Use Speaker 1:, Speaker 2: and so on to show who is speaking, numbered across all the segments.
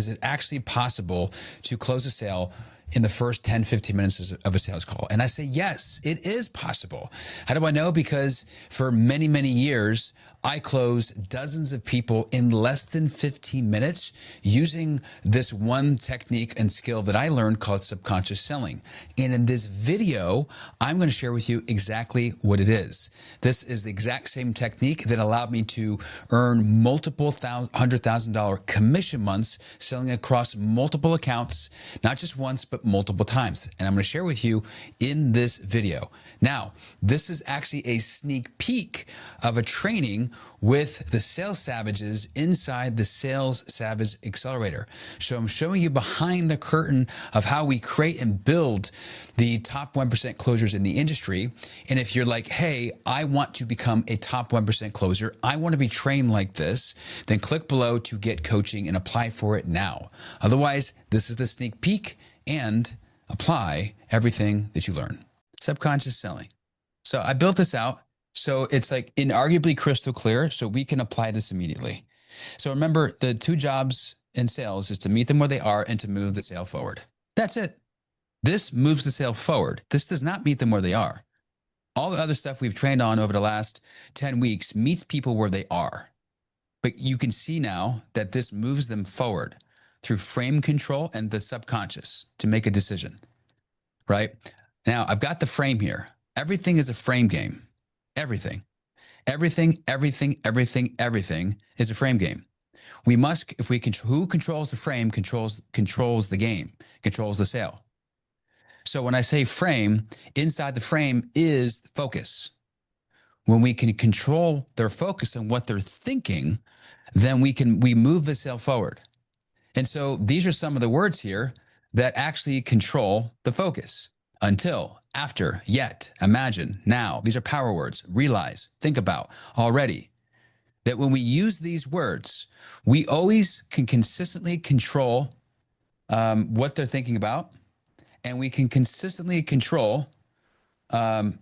Speaker 1: is it actually possible to close a sale in the first 10, 15 minutes of a sales call? And I say, yes, it is possible. How do I know? Because for many, many years, I closed dozens of people in less than 15 minutes using this one technique and skill that I learned called subconscious selling. And in this video, I'm going to share with you exactly what it is. This is the exact same technique that allowed me to earn multiple $100,000 commission months selling across multiple accounts, not just once, but multiple times. And I'm going to share with you in this video. Now, this is actually a sneak peek of a training with the Sales Savages inside the Sales Savage Accelerator. So I'm showing you behind the curtain of how we create and build the top 1% closers in the industry. And if you're like, hey, I want to become a top 1% closer, I want to be trained like this, then click below to get coaching and apply for it now. Otherwise, this is the sneak peek, and apply everything that you learn. Subconscious selling. So I built this out so it's like inarguably crystal clear, so we can apply this immediately. So remember, the two jobs in sales is to meet them where they are and to move the sale forward. That's it. This moves the sale forward. This does not meet them where they are. All the other stuff we've trained on over the last 10 weeks meets people where they are. But you can see now that this moves them forward through frame control and the subconscious to make a decision, right? Now, I've got the frame here. Everything is a frame game. Everything is a frame game. We must, if we who controls the frame controls the game, controls the sale. So when I say frame, inside the frame is focus. When we can control their focus and what they're thinking, then we move the sale forward. And so these are some of the words here that actually control the focus. Until, after, yet, imagine, now. These are power words. Realize, think about, already. That when we use these words, we always can consistently control what they're thinking about, and we can consistently control the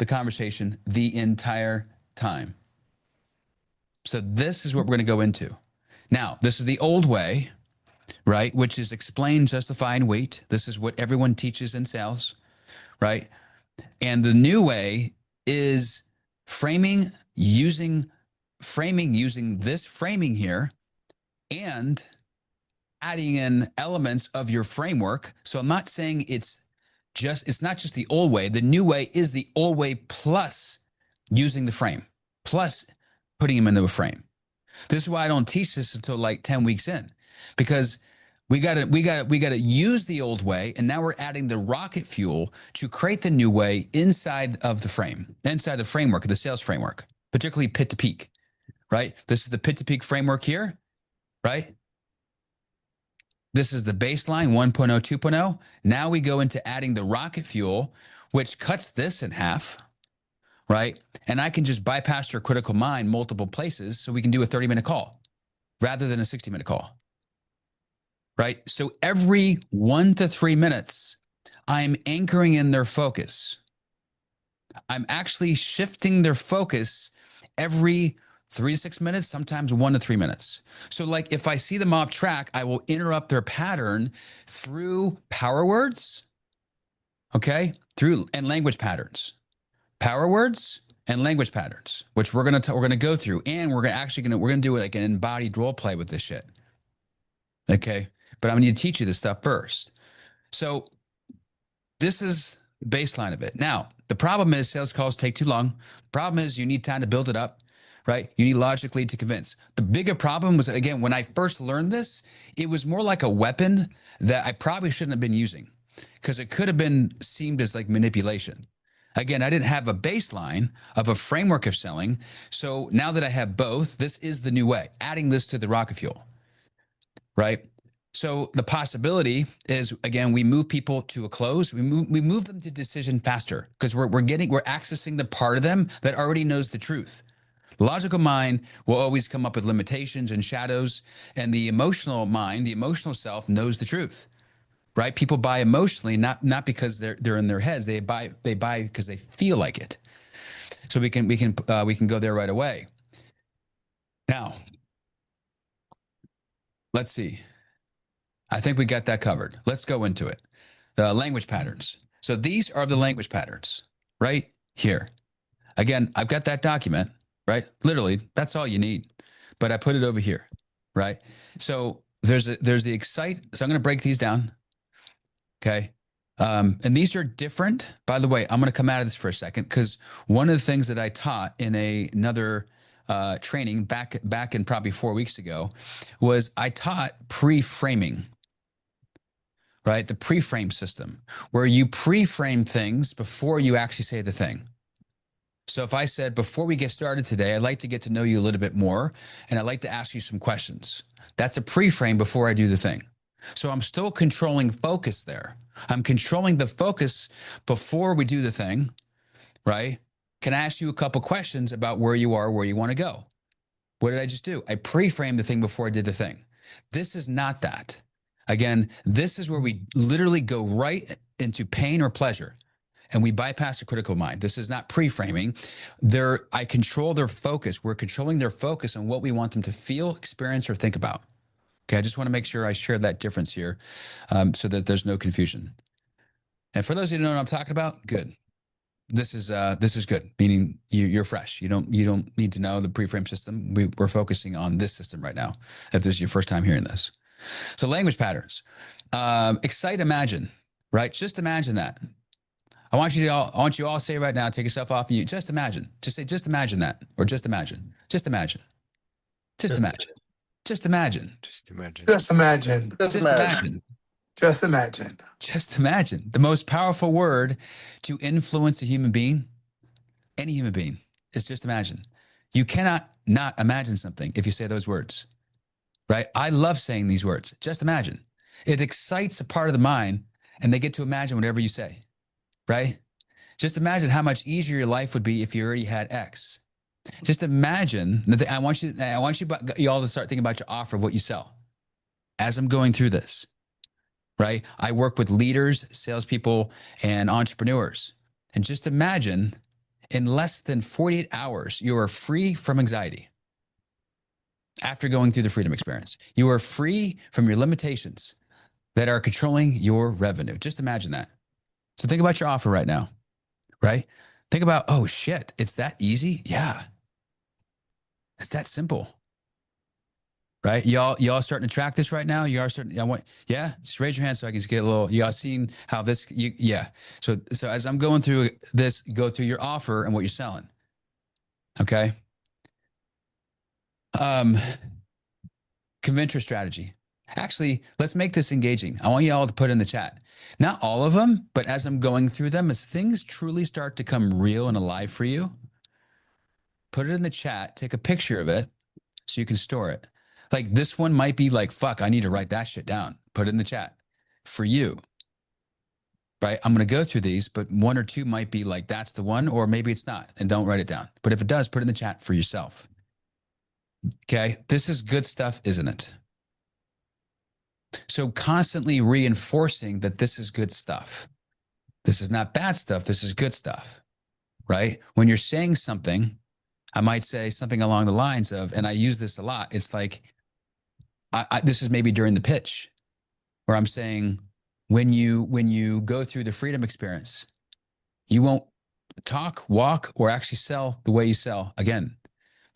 Speaker 1: conversation the entire time. So this is what we're going to go into. Now, this is the old way, right? Which is explain, justify, and wait. This is what everyone teaches in sales, right? And the new way is framing using this framing here and adding in elements of your framework. So I'm not saying it's not just the old way. The new way is the old way plus using the frame, plus putting them into a frame. This is why I don't teach this until like 10 weeks in, because we got to use the old way, and now we're adding the rocket fuel to create the new way inside of the frame, inside the framework, the sales framework, particularly pit to peak, right? This is the pit to peak framework here, right? This is the baseline 1.0, 2.0. Now we go into adding the rocket fuel, which cuts this in half, right? And I can just bypass your critical mind multiple places, so we can do a 30-minute call rather than a 60-minute call. Right? So every 1 to 3 minutes, I'm anchoring in their focus. I'm actually shifting their focus every 3 to 6 minutes, sometimes 1 to 3 minutes. So like if I see them off track, I will interrupt their pattern through power words, okay? And language patterns. Power words and language patterns, which we're gonna go through, and we're gonna do like an embodied role play with this shit. Okay? But I need to teach you this stuff first. So this is the baseline of it. Now, the problem is sales calls take too long. The problem is you need time to build it up, right? You need logically to convince. The bigger problem was, again, when I first learned this, it was more like a weapon that I probably shouldn't have been using, because it could have been seemed as like manipulation. Again, I didn't have a baseline of a framework of selling. So now that I have both, this is the new way, adding this to the rocket fuel, right? So the possibility is, again, we move people to a close. We move them to decision faster, because we're accessing the part of them that already knows the truth. The logical mind will always come up with limitations and shadows, and the emotional mind, the emotional self, knows the truth. Right? People buy emotionally, not because they're in their heads. They buy because they feel like it. So we can go there right away. Now, let's see. I think we got that covered. Let's go into it. The language patterns. So these are the language patterns right here. Again, I've got that document, right? Literally, that's all you need. But I put it over here, right? So there's the excite. So I'm going to break these down. Okay. And these are different. By the way, I'm going to come out of this for a second because one of the things that I taught in another training back in probably 4 weeks ago was I taught pre-framing, right? The pre-frame system where you pre-frame things before you actually say the thing. So if I said, before we get started today, I'd like to get to know you a little bit more, and I'd like to ask you some questions. That's a pre-frame before I do the thing. So I'm still controlling focus there. I'm controlling the focus before we do the thing, right? Can I ask you a couple questions about where you are, where you want to go? What did I just do? I pre-framed the thing before I did the thing. This is not that. Again, this is where we literally go right into pain or pleasure. And we bypass the critical mind. This is not pre-framing. I control their focus. We're controlling their focus on what we want them to feel, experience, or think about. Okay, I just want to make sure I share that difference here so that there's no confusion. And for those of you who know what I'm talking about, good. This is good, meaning you're fresh. You don't need to know the pre-frame system. We're focusing on this system right now, if this is your first time hearing this. So language patterns. Excite, imagine, right? Just imagine that. I want you all to say right now, take yourself off mute. Just imagine. Just say, just imagine that. Or just imagine. Just imagine. Just imagine. Just imagine.
Speaker 2: Just imagine.
Speaker 3: Just imagine.
Speaker 1: Just imagine.
Speaker 3: Just imagine.
Speaker 1: Just imagine. The most powerful word to influence a human being, any human being, is just imagine. You cannot not imagine something if you say those words, right? I love saying these words. Just imagine. It excites a part of the mind, and they get to imagine whatever you say. Right? Just imagine how much easier your life would be if you already had X. Just imagine. I want you all to start thinking about your offer, what you sell. As I'm going through this, right? I work with leaders, salespeople, and entrepreneurs. And just imagine in less than 48 hours, you are free from anxiety. After going through the freedom experience, you are free from your limitations that are controlling your revenue. Just imagine that. So think about your offer right now, right? Think about, oh shit, it's that easy? Yeah. It's that simple. Right? Y'all starting to track this right now? You are starting, yeah? Just raise your hand so I can just get a little, y'all seen how this, yeah. So as I'm going through this, go through your offer and what you're selling. Okay? Convince your strategy. Actually, let's make this engaging. I want you all to put in the chat. Not all of them, but as I'm going through them, as things truly start to come real and alive for you, put it in the chat, take a picture of it so you can store it. Like this one might be like, fuck, I need to write that shit down. Put it in the chat for you, right? I'm going to go through these, but one or two might be like, that's the one, or maybe it's not, and don't write it down. But if it does, put it in the chat for yourself. Okay? This is good stuff, isn't it? So constantly reinforcing that this is good stuff. This is not bad stuff. This is good stuff, right? When you're saying something, I might say something along the lines of, and I use this a lot. It's like, this is maybe during the pitch where I'm saying, when you go through the freedom experience, you won't talk, walk, or actually sell the way you sell again,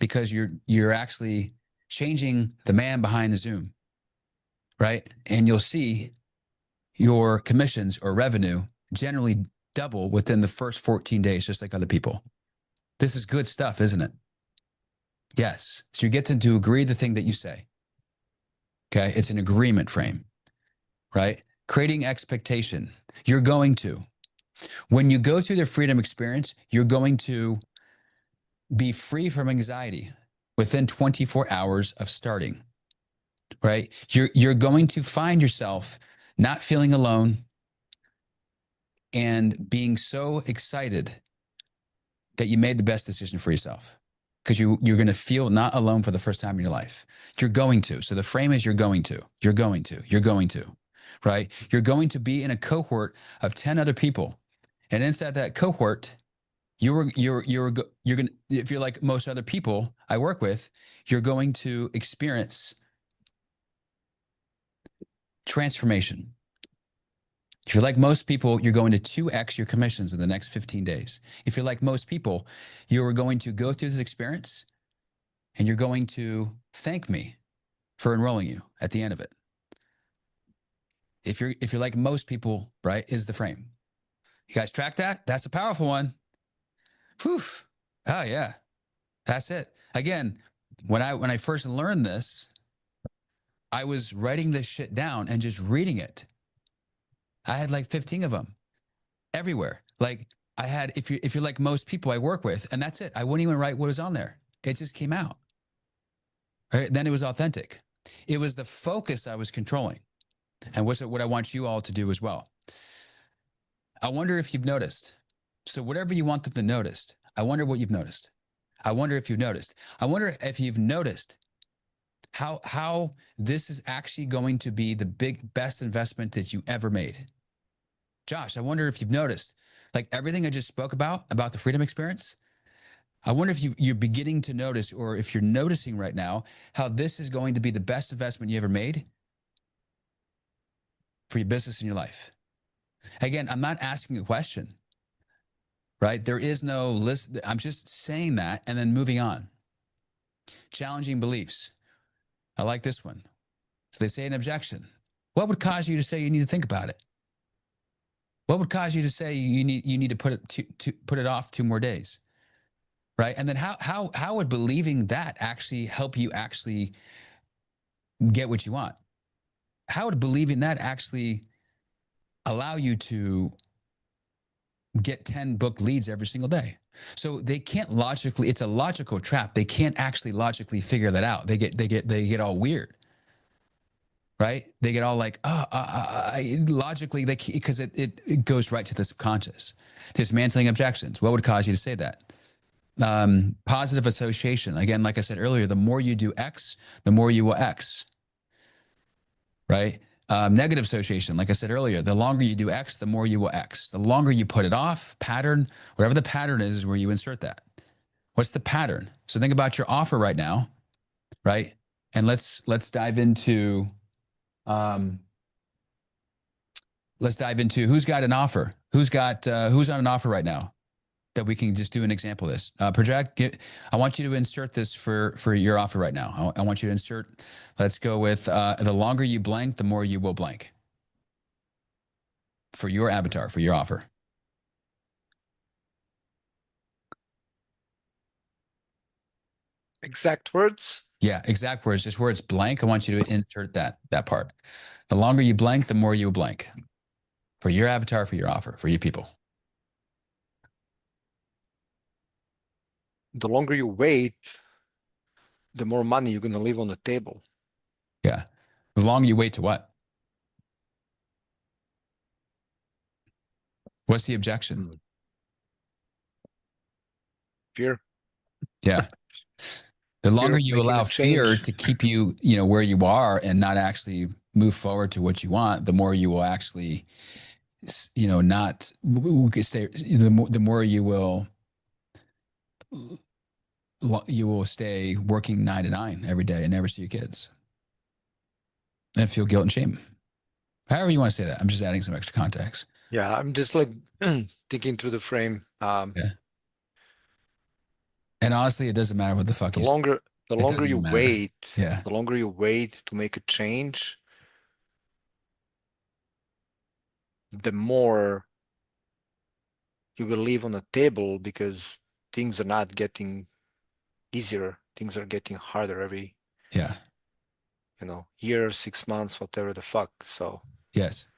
Speaker 1: because you're actually changing the man behind the Zoom. Right? And you'll see your commissions or revenue generally double within the first 14 days, just like other people. This is good stuff, isn't it? Yes. So you get to agree the thing that you say. Okay? It's an agreement frame, right? Creating expectation. You're going to. When you go through the freedom experience, you're going to be free from anxiety within 24 hours of starting. Right? You're going to find yourself not feeling alone and being so excited that you made the best decision for yourself, because you're going to feel not alone for the first time in your life. You're going to. So the frame is you're going to, right? You're going to be in a cohort of 10 other people. And inside that cohort, you're gonna, if you're like most other people I work with, you're going to experience transformation. If you're like most people, you're going to 2x your commissions in the next 15 days. If you're like most people, you're going to go through this experience and you're going to thank me for enrolling you at the end of it. If you're like most people, right, is the frame. You guys track that? That's a powerful one. Whew. Oh yeah. That's it. Again, when I first learned this, I was writing this shit down and just reading it. I had like 15 of them everywhere. Like I had, if you're like most people I work with, and that's it. I wouldn't even write what was on there. It just came out. Right? Then it was authentic. It was the focus I was controlling. And what's what I want you all to do as well. I wonder if you've noticed. So whatever you want them to notice, I wonder what you've noticed. I wonder if you've noticed. I wonder if you've noticed how this is actually going to be the best investment that you ever made. Josh, I wonder if you've noticed, like everything I just spoke about the freedom experience. I wonder if you're beginning to notice, or if you're noticing right now, how this is going to be the best investment you ever made for your business and your life. Again, I'm not asking a question, right? There is no list. I'm just saying that and then moving on. Challenging beliefs. I like this one. So they say an objection. What would cause you to say you need to think about it? What would cause you to say you need to put it off 2 more days? Right? And then how would believing that actually help you actually get what you want? How would believing that actually allow you to get 10 book leads every single day? So they can't logically, it's a logical trap. They can't actually logically figure that out. They get all weird. Right? They get all like, logically, because it goes right to the subconscious. Dismantling objections. What would cause you to say that? Positive association. Again, like I said earlier, the more you do X, the more you will X. Right? Negative association. Like I said earlier, the longer you do X, the more you will X. The longer you put it off, pattern, whatever the pattern is where you insert that. What's the pattern? So think about your offer right now, right? And let's dive into who's got an offer. Who's on an offer right now that we can just do an example of this. Project. I want you to insert this for your offer right now. I want you to insert. Let's go with the longer you blank, the more you will blank. For your avatar, for your offer.
Speaker 2: Exact words?
Speaker 1: Yeah, exact words. Just words blank. I want you to insert that part. The longer you blank, the more you will blank. For your avatar, for your offer, for you people.
Speaker 2: The longer you wait, the more money you're going to leave on the table.
Speaker 1: Yeah. The longer you wait to what? What's the objection?
Speaker 2: Fear.
Speaker 1: Yeah. The longer you
Speaker 2: making
Speaker 1: allow
Speaker 2: a
Speaker 1: fear
Speaker 2: change.
Speaker 1: to keep you, where you are and not actually move forward to what you want, the more you will actually, not say the more you will stay working 9 to 9 every day and never see your kids and feel guilt and shame. However you want to say that. I'm just adding some extra context.
Speaker 2: Yeah, I'm just like thinking through the frame.
Speaker 1: Yeah. And honestly, it doesn't matter what the fuck
Speaker 2: The
Speaker 1: you say.
Speaker 2: longer
Speaker 1: It doesn't
Speaker 2: you
Speaker 1: even matter.
Speaker 2: wait,
Speaker 1: Yeah.
Speaker 2: the longer you wait to make a change, the more you will leave on the table, because things are not getting easier. Things are getting harder every
Speaker 1: Yeah.
Speaker 2: year, 6 months, whatever the fuck. So
Speaker 1: Yes.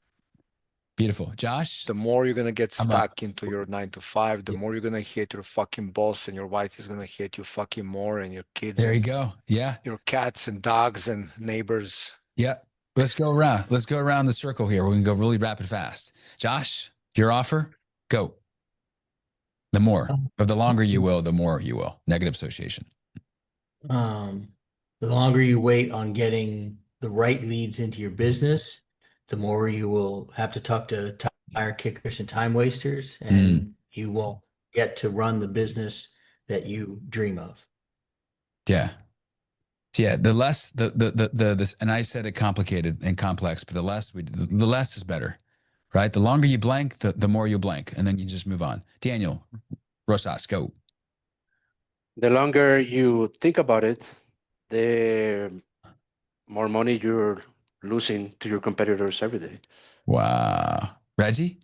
Speaker 1: Beautiful. Josh?
Speaker 2: the more you're gonna get
Speaker 1: I'm a-
Speaker 2: stuck into your 9 to 5, the
Speaker 1: Yeah.
Speaker 2: more you're gonna hate your fucking boss, and your wife is gonna hate you fucking more, and your kids
Speaker 1: There you
Speaker 2: and
Speaker 1: go. Yeah.
Speaker 2: your cats and dogs and neighbors.
Speaker 1: Yeah. Let's go around. Let's go around the circle here. We're going to go really rapid fast. Josh, your offer, go. The more, or the longer you will, the more you will. Negative association.
Speaker 4: The longer you wait on getting the right leads into your business, the more you will have to talk to tire kickers and time wasters, and you won't get to run the business that you dream of.
Speaker 1: Yeah. Yeah. The less this, and I said it complicated and complex, but the less is better, right? The longer you blank, the more you blank, and then you just move on. Daniel Rosas, go.
Speaker 5: The longer you think about it, the more money you're losing to your competitors every day.
Speaker 1: Wow. Reggie?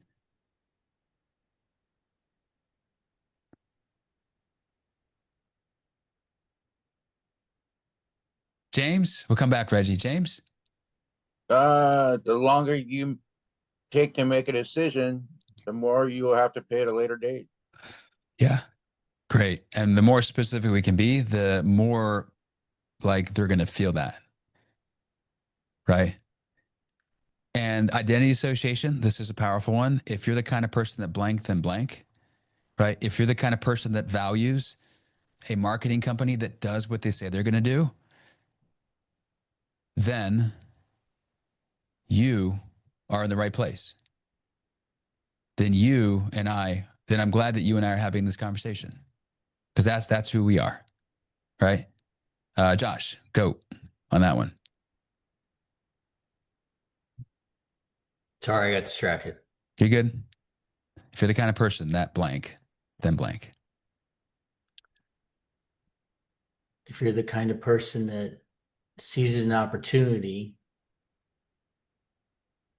Speaker 1: James? We'll come back, Reggie. James?
Speaker 6: The longer you take to make a decision, the more you will have to pay at a later date.
Speaker 1: Yeah. Great. And the more specific we can be, the more like they're going to feel that. Right. And identity association, this is a powerful one. If you're the kind of person that blank, then blank, right? If you're the kind of person that values a marketing company that does what they say they're going to do, then you are in the right place. Then I'm glad that you and I are having this conversation because that's who we are, right? Josh, go on that one.
Speaker 4: Sorry, I got distracted.
Speaker 1: You good? If you're the kind of person that blank, then blank.
Speaker 4: If you're the kind of person that sees an opportunity,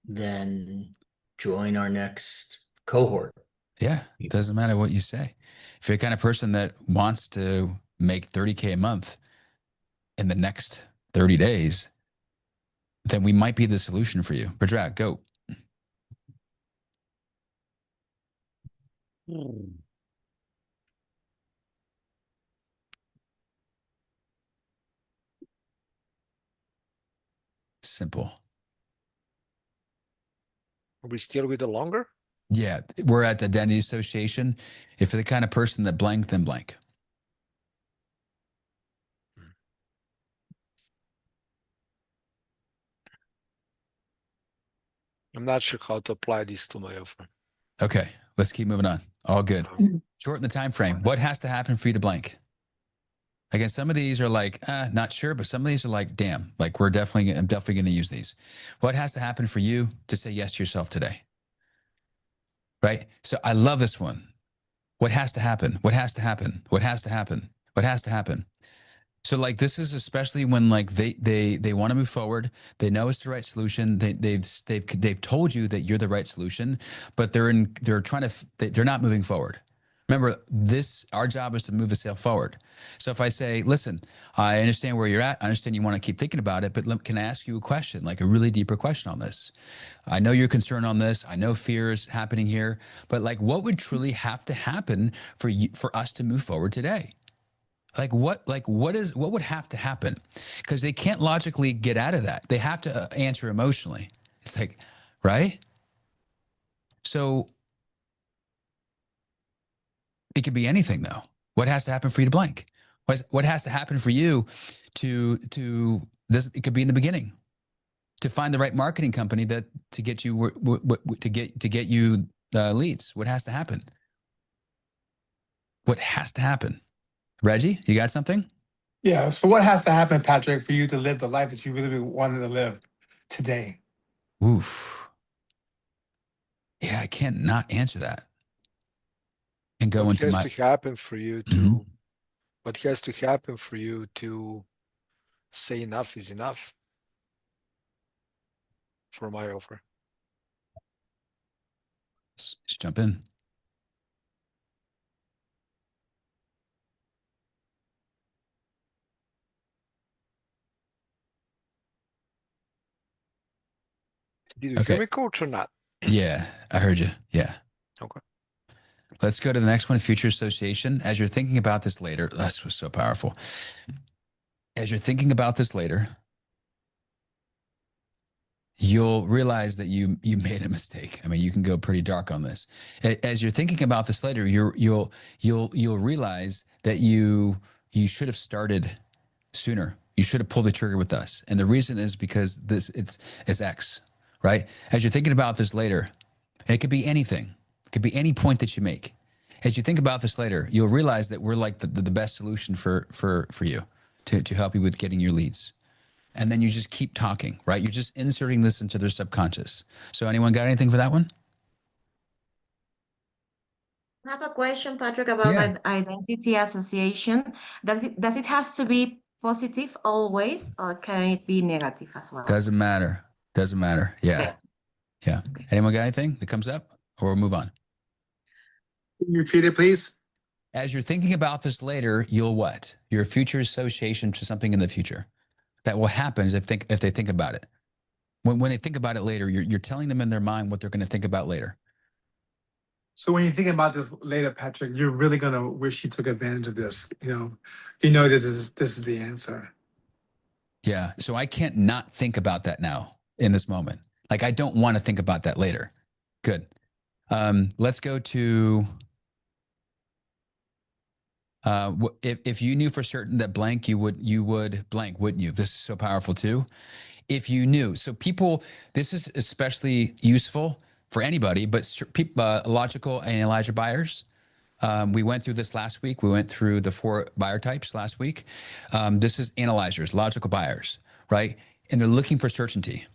Speaker 4: then join our next cohort.
Speaker 1: Yeah, it doesn't matter what you say. If you're the kind of person that wants to make $30K a month in the next 30 days, then we might be the solution for you. Bradrak, go. Simple.
Speaker 2: Are we still with the longer?
Speaker 1: Yeah, we're at the identity association. If you're the kind of person that blank, then blank.
Speaker 2: I'm not sure how to apply this to my offer.
Speaker 1: Okay, let's keep moving on. All good. Shorten the time frame. What has to happen for you to blank? Again, some of these are like, not sure, but some of these are like, damn, like I'm definitely going to use these. What has to happen for you to say yes to yourself today? Right? So I love this one. What has to happen? What has to happen? What has to happen? What has to happen? So like this is especially when like they want to move forward. They know it's the right solution. They've told you that you're the right solution, but they're not moving forward. Remember, our job is to move the sale forward. So if I say, listen, I understand where you're at. I understand you want to keep thinking about it, but can I ask you a question, like a really deeper question on this? I know you're concerned on this. I know fear is happening here, but like what would truly have to happen for us to move forward today? What would have to happen? Because they can't logically get out of that. They have to answer emotionally. It's like, right? So it could be anything though. What has to happen for you to blank? What has to happen for you to this? It could be in the beginning to find the right marketing company to get you leads. What has to happen? What has to happen? Reggie, you got something?
Speaker 3: Yeah. So what has to happen, Patrick, for you to live the life that you really wanted to live today?
Speaker 1: Oof. Yeah, I can't not answer that. And go
Speaker 2: What
Speaker 1: into
Speaker 2: has to happen for you to
Speaker 1: Mhm.
Speaker 2: what has to happen for you to say enough is enough for my offer?
Speaker 1: Just jump in.
Speaker 2: Did you
Speaker 1: Okay.
Speaker 2: hear me, coach, or not?
Speaker 1: Yeah, I heard you. Yeah.
Speaker 2: Okay.
Speaker 1: Let's go to the next one, future association. As you're thinking about this later, this was so powerful. As you're thinking about this later, you'll realize that you made a mistake. I mean, you can go pretty dark on this. As you're thinking about this later, you'll realize that you should have started sooner. You should have pulled the trigger with us. And the reason is because it's X, right? As you're thinking about this later, and it could be anything. It could be any point that you make. as you think about this later, you'll realize that we're like the best solution for you to help you with getting your leads. And then you just keep talking, right? You're just inserting this into their subconscious. So anyone got anything for that one?
Speaker 7: I have a question, Patrick, about
Speaker 1: Yeah.
Speaker 7: identity association. Does it has to be positive always, or can it be negative as well?
Speaker 1: Doesn't matter. Doesn't matter. Yeah. Yeah.
Speaker 7: Okay.
Speaker 1: Anyone got anything that comes up, or we'll move on?
Speaker 3: Can you repeat it, please?
Speaker 1: As you're thinking about this later, you'll what? Your future association to something in the future that will happen is if they think about it. When they think about it later, you're telling them in their mind what they're going to think about later.
Speaker 3: So when you think about this later, Patrick, you're really gonna wish you took advantage of this. You know this is the answer.
Speaker 1: Yeah. So I can't not think about that now in this moment. Like I don't want to think about that later. Good. Let's go to if you knew for certain that blank, you would blank, wouldn't you? This is so powerful too. If you knew, so people, this is especially useful for anybody, but logical and analyzer buyers. We went through this last week. We went through the 4 buyer types last week. This is analyzers, logical buyers, right? And they're looking for certainty.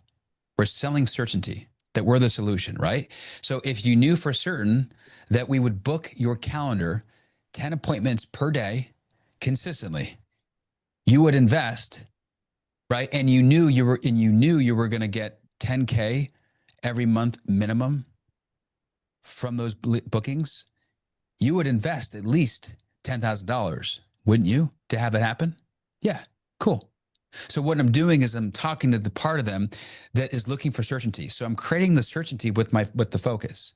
Speaker 1: We're selling certainty that we're the solution, right? So if you knew for certain that we would book your calendar 10 appointments per day consistently, you would invest, right? And you knew you were going to get 10K every month minimum from those bookings, you would invest at least $10,000, wouldn't you, to have that happen? Yeah, cool. So what I'm doing is I'm talking to the part of them that is looking for certainty. So I'm creating the certainty with the focus.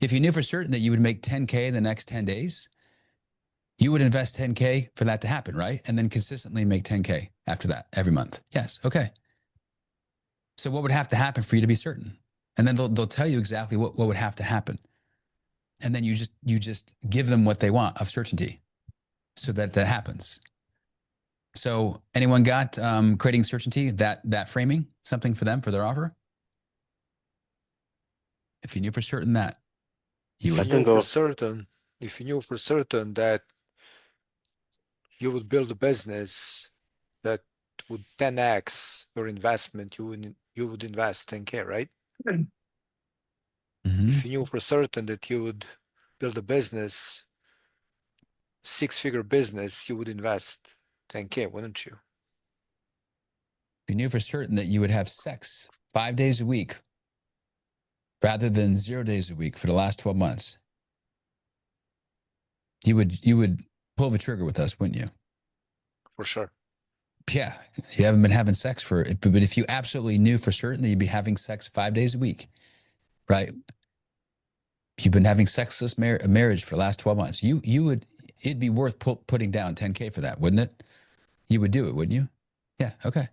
Speaker 1: If you knew for certain that you would make 10K in the next 10 days, you would invest 10K for that to happen, right? And then consistently make 10K after that every month. Yes, okay. So what would have to happen for you to be certain? And then they'll tell you exactly what would have to happen. And then you just give them what they want of certainty so that happens. So anyone got creating certainty, that framing, something for them, for their offer? If you knew for certain that you
Speaker 2: If
Speaker 1: would
Speaker 2: you knew for certain that you would build a business that would 10x your investment, you would invest 10K, right?
Speaker 1: Mhm.
Speaker 2: If you knew for certain that you would build a business, 6-figure business, you would invest 10K, wouldn't you?
Speaker 1: If you knew for certain that you would have sex 5 days a week rather than 0 days a week for the last 12 months, you would pull the trigger with us, wouldn't you?
Speaker 2: For sure.
Speaker 1: Yeah, you haven't been having sex but if you absolutely knew for certain that you'd be having sex 5 days a week, right? You've been having sexless marriage for the last 12 months. It'd be worth putting down 10K for that, wouldn't it? You would do it, wouldn't you? Yeah, okay.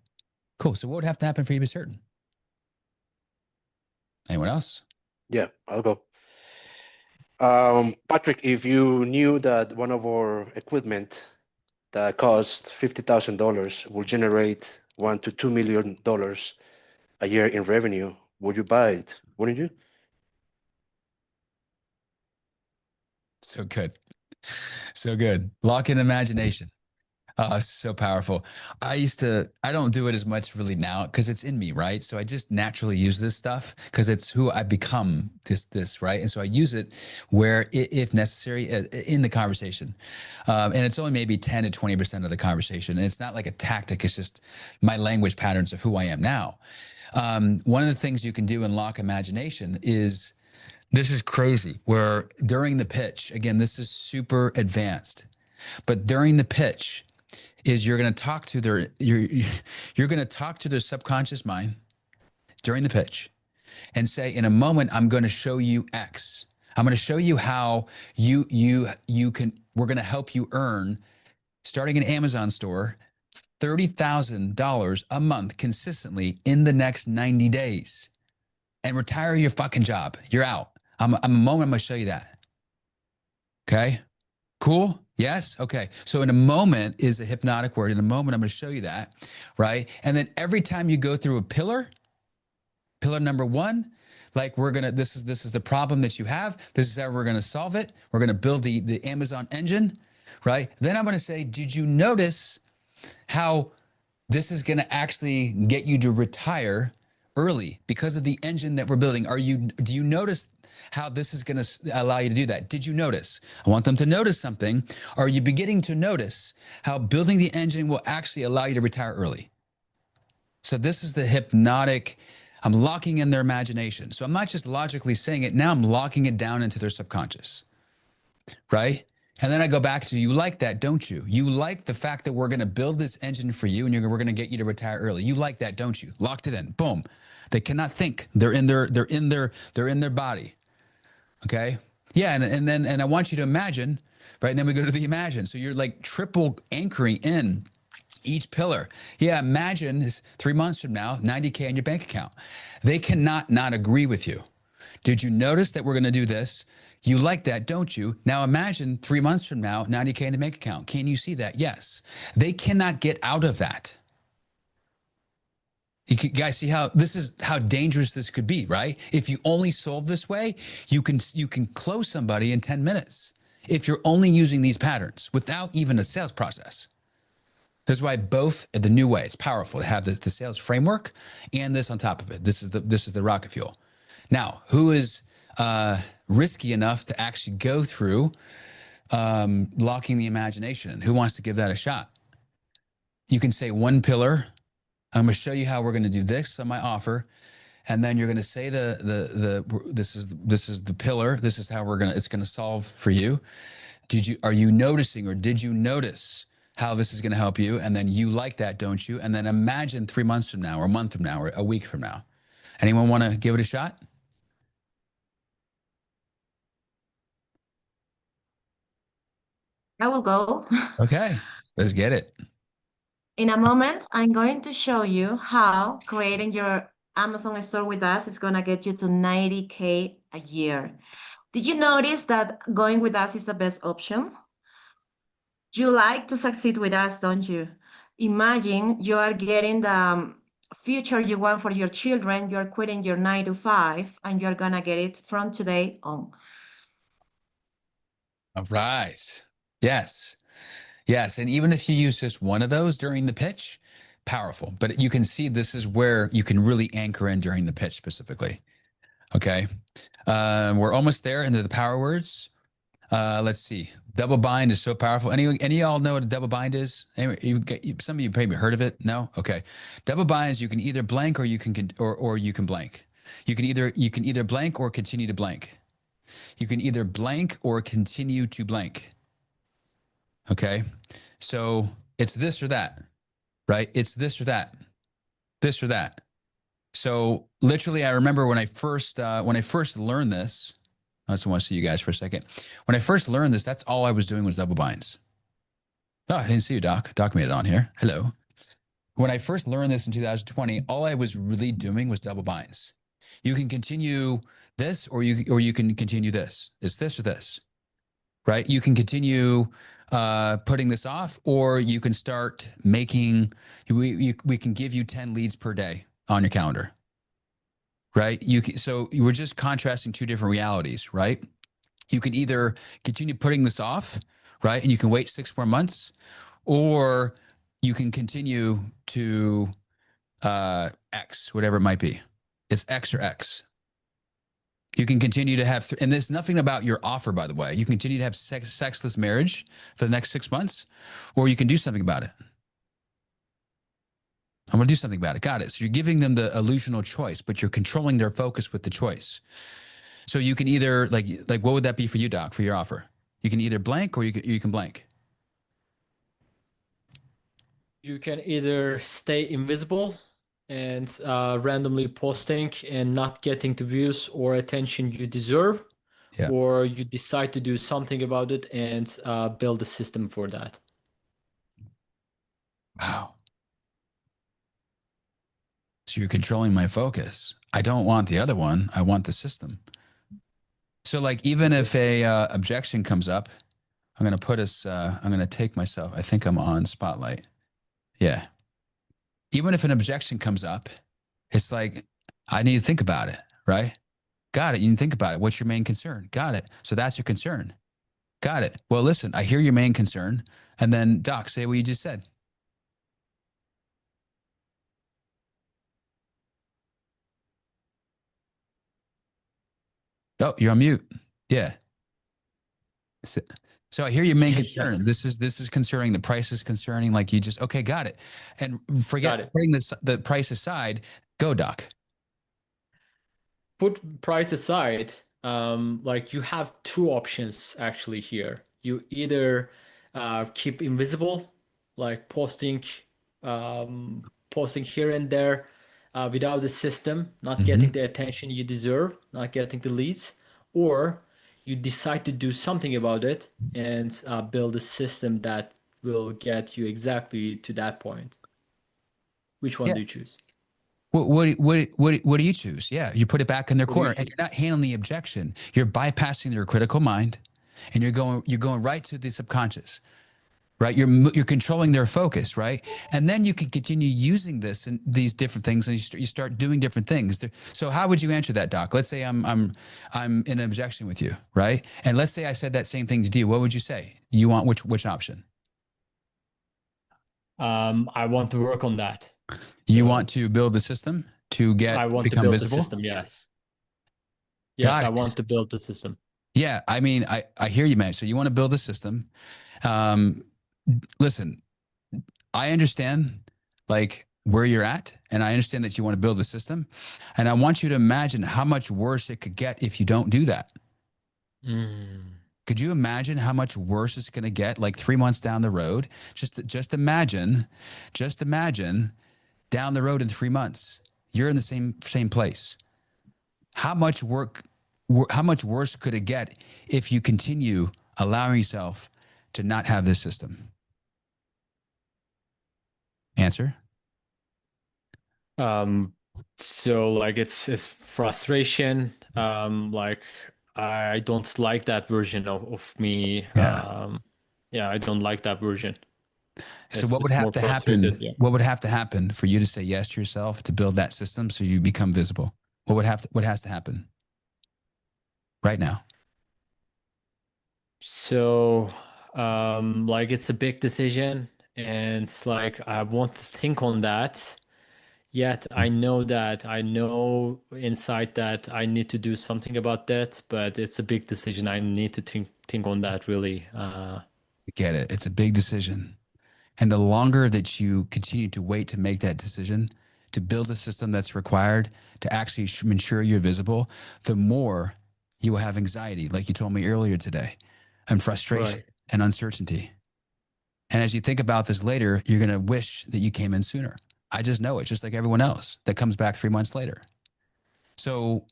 Speaker 1: Cool. So what would have to happen for you to be certain? Anyone else?
Speaker 5: Yeah, I'll go. Patrick, if you knew that one of our equipment that cost $50,000 will generate $1 to $2 million a year in revenue, would you buy it? Wouldn't you?
Speaker 1: So good. So good. Lock in imagination. Oh, so powerful. I don't do it as much really now because it's in me, right? So I just naturally use this stuff because it's who I become, this, right? And so I use it where, if necessary, in the conversation. And it's only maybe 10 to 20% of the conversation. And it's not like a tactic. It's just my language patterns of who I am now. One of the things you can do in lock imagination is, this is crazy, where during the pitch, again, this is super advanced, but during the pitch, you're going to talk to their subconscious mind during the pitch and say, in a moment, I'm going to show you X. I'm going to show you how we're going to help you earn, starting an Amazon store, $30,000 a month consistently in the next 90 days and retire your fucking job. You're out. I'm a moment, I'm going to show you that. Okay. Cool? Yes? Okay. So in a moment is a hypnotic word. In a moment, I'm going to show you that, right? And then every time you go through a pillar pillar number one, like this is the problem that you have. This is how we're gonna solve it. We're gonna build the Amazon engine, right? Then I'm gonna say, did you notice how this is gonna actually get you to retire early because of the engine that we're building? Do you notice how this is going to allow you to do that? Did you notice? I want them to notice something. Are you beginning to notice how building the engine will actually allow you to retire early? So this is the hypnotic, I'm locking in their imagination. So I'm not just logically saying it, now I'm locking it down into their subconscious, right? And then I go back to, you like that, don't you? You like the fact that we're going to build this engine for you and we're going to get you to retire early. You like that, don't you? Locked it in. Boom. They cannot think. They're in their body. Okay. Yeah. And I want you to imagine, right? And then we go to the imagine. So you're like triple anchoring in each pillar. Yeah. Imagine is 3 months from now, 90K in your bank account. They cannot not agree with you. Did you notice that we're going to do this? You like that, don't you? Now imagine 3 months from now, 90K in the bank account. Can you see that? Yes. They cannot get out of that. You guys see how this is how dangerous this could be, right? If you only solve this way, you can close somebody in 10 minutes. If you're only using these patterns without even a sales process. That's why both the new way, it's powerful to have the sales framework and this on top of it. This is the rocket fuel. Now, who is risky enough to actually go through locking the imagination? Who wants to give that a shot? You can say one pillar. I'm going to show you how we're going to do this on my offer, and then you're going to say this is the pillar. This is how it's going to solve for you. Are you noticing, or did you notice how this is going to help you? And then you like that, don't you? And then imagine 3 months from now, or a month from now, or a week from now. Anyone want to give it a shot?
Speaker 7: I will go.
Speaker 1: Okay, let's get it.
Speaker 7: In a moment, I'm going to show you how creating your Amazon store with us is going to get you to 90K a year. Did you notice that going with us is the best option? You like to succeed with us, don't you? Imagine you are getting the future you want for your children. You're quitting your 9 to 5 and you're going to get it from today on.
Speaker 1: All right. Yes. Yes. And even if you use just one of those during the pitch, powerful. But you can see this is where you can really anchor in during the pitch specifically. Okay. We're almost there into the power words. Let's see. Double bind is so powerful. Any of y'all know what a double bind is? Some of you maybe heard of it. No? Okay. Double bind is you can either blank or you can blank. You can either blank or continue to blank. You can either blank or continue to blank. Okay. So it's this or that, right? It's this or that, this or that. So literally, I remember when I first learned this. I just want to see you guys for a second. When I first learned this, that's all I was doing was double binds. Oh, I didn't see you, Doc. Doc made it on here. Hello. When I first learned this in 2020, all I was really doing was double binds. You can continue this, or you can continue this. It's this or this, right? You can continue putting this off, or you can start making. We can give you 10 leads per day on your calendar. Right. So we're just contrasting two different realities, right? You can either continue putting this off, right? And you can wait 6 more months, or you can continue to X, whatever it might be. It's X or X. You can continue to have, and there's nothing about your offer, by the way. You can continue to have sexless marriage for the next 6 months, or you can do something about it. I'm going to do something about it. Got it. So you're giving them the illusional choice, but you're controlling their focus with the choice. So you can either like what would that be for you, Doc, for your offer? You can either blank or you can blank.
Speaker 8: You can either stay invisible and randomly posting and not getting the views or attention you deserve,
Speaker 1: Yeah.
Speaker 8: or you decide to do something about it and build a system for that.
Speaker 1: Wow. So you're controlling my focus. I don't want the other one. I want the system. So like, even if a objection comes up, I'm going to put us, I'm going to take myself. I think I'm on Spotlight. Yeah. Even if an objection comes up, it's like, I need to think about it, right? Got it. You need to think about it. What's your main concern? Got it. So that's your concern. Got it. Well, listen, I hear your main concern. And then, Doc, say what you just said. Oh, you're on mute. Yeah. So I hear your main
Speaker 4: Yeah.
Speaker 1: concern. This is concerning. The price is concerning. Like you just okay, got it. And forget
Speaker 8: Got it.
Speaker 1: putting the price aside. Go, Doc.
Speaker 8: Put price aside, like you have two options actually here. You either keep invisible, like posting here and there without the system, not getting the attention you deserve, not getting the leads, or you decide to do something about it and build a system that will get you exactly to that point. Which one
Speaker 1: Yeah.
Speaker 8: do you choose?
Speaker 1: What do you choose? Yeah, you put it back in their
Speaker 8: What do you
Speaker 1: corner, and
Speaker 8: choose?
Speaker 1: you're not handling the objection. You're bypassing their critical mind, and you're going right to the subconscious, right? You're controlling their focus, right? And then you can continue using this and these different things, and you start doing different things. So how would you answer that, Doc? Let's say I'm in an objection with you, right? And let's say I said that same thing to you. What would you say? You want which option?
Speaker 8: I want to work on that.
Speaker 1: You
Speaker 8: So-
Speaker 1: want to build the system to
Speaker 8: I want to
Speaker 1: become
Speaker 8: build
Speaker 1: visible?
Speaker 8: the system, yes. Yes,
Speaker 1: Got
Speaker 8: I
Speaker 1: it.
Speaker 8: want to build the system.
Speaker 1: Yeah, I mean, I hear you, man. So you want to build a system. Um, listen, I understand like where you're at, and I understand that you want to build a system, and I want you to imagine how much worse it could get if you don't do that. Could you imagine how much worse it's going to get like 3 months down the road? Just imagine down the road in 3 months, you're in the same place. How much how much worse could it get if you continue allowing yourself to not have this system? Answer.
Speaker 8: So like it's frustration. Like I don't like that version of me.
Speaker 1: Yeah.
Speaker 8: Yeah, I don't like that version.
Speaker 1: So what would
Speaker 8: It's
Speaker 1: have
Speaker 8: more
Speaker 1: to
Speaker 8: frustrated,
Speaker 1: happen?
Speaker 8: yeah.
Speaker 1: What would have to happen for you to say yes to yourself to build that system so you become visible? What has to happen right now?
Speaker 8: So like it's a big decision and it's like I want to think on that. Yet I know inside that I need to do something about that, but it's a big decision. I need to think on that really.
Speaker 1: Get it. It's a big decision. And the longer that you continue to wait to make that decision, to build a system that's required to actually ensure you're visible, the more you will have anxiety, like you told me earlier today, and frustration
Speaker 8: Right.
Speaker 1: and uncertainty. And as you think about this later, you're going to wish that you came in sooner. I just know it, just like everyone else that comes back 3 months later. So,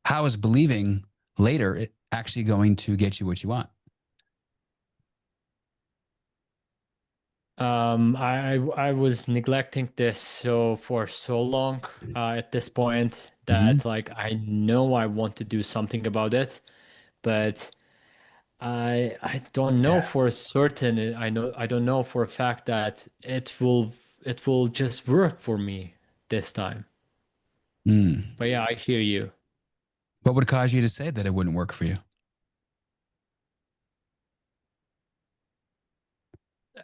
Speaker 1: how is believing later actually going to get you what you want?
Speaker 8: I was neglecting this for so long at this point that like I know I want to do something about it, but I don't know for certain. I don't know for a fact that it will just work for me this time. But yeah, I hear you.
Speaker 1: What would cause you to say that it wouldn't work for you?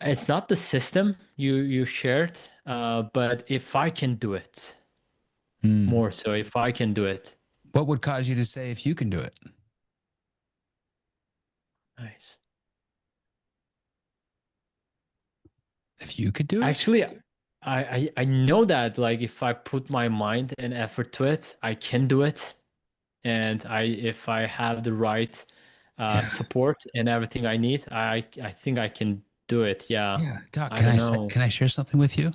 Speaker 8: It's not the system you shared, but if I can do it, more so if I can do it.
Speaker 1: What would cause you to say if you can do it?
Speaker 8: Nice.
Speaker 1: If you could do it?
Speaker 8: Actually, I know that like if I put my mind and effort to it, I can do it. And if I have the right support and everything I need, I think I can do it. Yeah.
Speaker 1: Yeah, Doc,
Speaker 8: I don't know.
Speaker 1: can I share something with you?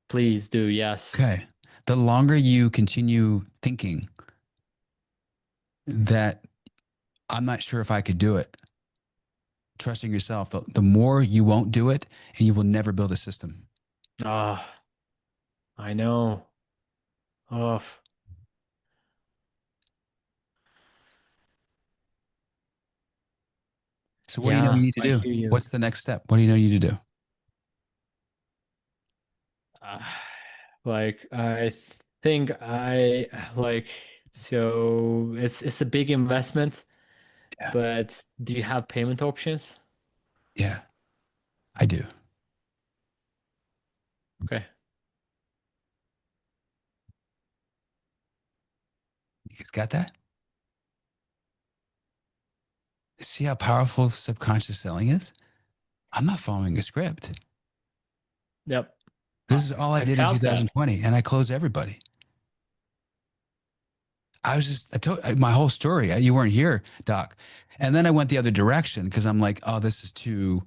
Speaker 8: Please do. Yes.
Speaker 1: Okay. The longer you continue thinking that I'm not sure if I could do it, trusting yourself, the more you won't do it and you will never build a system.
Speaker 8: Ah, I know. Oh,
Speaker 1: So what do you know
Speaker 8: yeah,
Speaker 1: you need to
Speaker 8: I
Speaker 1: do?
Speaker 8: hear you.
Speaker 1: What's the next step? What do you know you need to do?
Speaker 8: Uh, Like I think I like so it's a big investment,
Speaker 1: Yeah.
Speaker 8: but do you have payment options?
Speaker 1: Yeah, I do.
Speaker 8: Okay.
Speaker 1: You guys got that? See how powerful subconscious selling is? I'm not following a script.
Speaker 8: Yep.
Speaker 1: This is all I
Speaker 8: I
Speaker 1: did in
Speaker 8: felt that.
Speaker 1: 2020, and I closed everybody. I told my whole story. You weren't here, Doc. And then I went the other direction because I'm like, oh, this is too,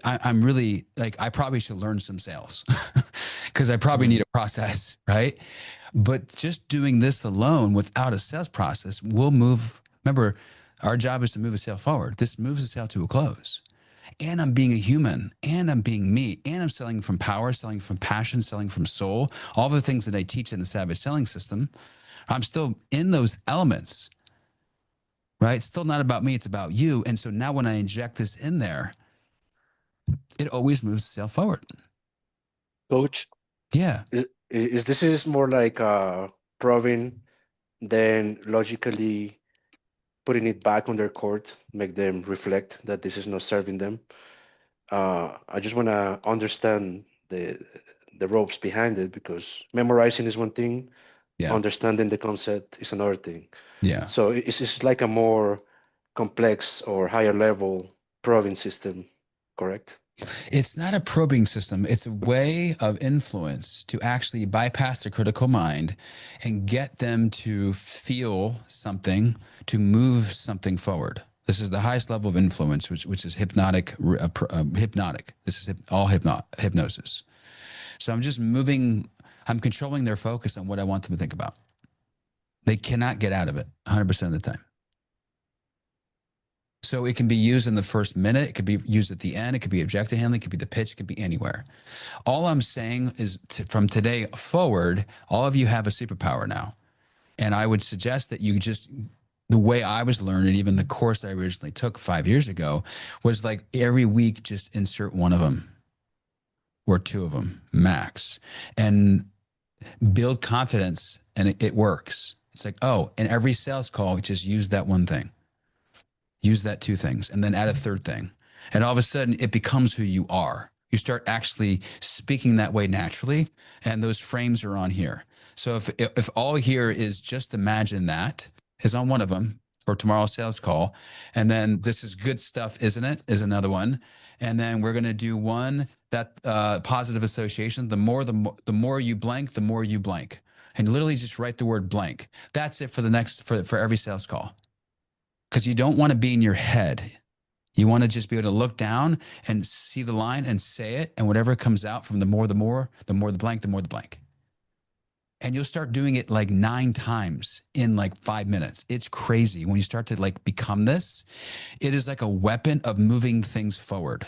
Speaker 1: I'm really like, I probably should learn some sales because I probably need a process, right? But just doing this alone without a sales process will move. Remember, our job is to move a sale forward. This moves a sale to a close. And I'm being a human, and I'm being me, and I'm selling from power, selling from passion, selling from soul, all the things that I teach in the Savage Selling System. I'm still in those elements, right? It's still not about me, it's about you. And so now when I inject this in there, it always moves the sale forward.
Speaker 5: Coach,
Speaker 1: Yeah.
Speaker 5: is this is more like proving than logically putting it back on their court, make them reflect that this is not serving them. I just want to understand the ropes behind it, because memorizing is one thing,
Speaker 1: Yeah.
Speaker 5: understanding the concept is another thing.
Speaker 1: Yeah.
Speaker 5: So it's like a more complex or higher level proving system, correct?
Speaker 1: It's not a probing system. It's a way of influence to actually bypass the critical mind and get them to feel something, to move something forward. This is the highest level of influence, which is hypnotic. Hypnotic. This is all hypnosis. So I'm just moving. I'm controlling their focus on what I want them to think about. They cannot get out of it 100% of the time. So it can be used in the first minute. It could be used at the end. It could be objective handling. It could be the pitch. It could be anywhere. All I'm saying is from today forward, all of you have a superpower now. And I would suggest that you just, the way I was learning, even the course I originally took 5 years ago, was like every week, just insert one of them or two of them max and build confidence. And it works. It's like, oh, in every sales call, just use that one thing. Use that two things and then add a third thing. And all of a sudden it becomes who you are. You start actually speaking that way naturally. And those frames are on here. So if all here is just imagine that is on one of them for tomorrow's sales call. And then this is good stuff, isn't it? Is another one. And then we're going to do one that positive association. The more you blank, the more you blank. And literally just write the word blank. That's it for the next, for every sales call. Because you don't want to be in your head. You want to just be able to look down and see the line and say it. And whatever comes out from the more the blank, the more the blank. And you'll start doing it like 9 times in like 5 minutes. It's crazy. When you start to like become this, it is like a weapon of moving things forward.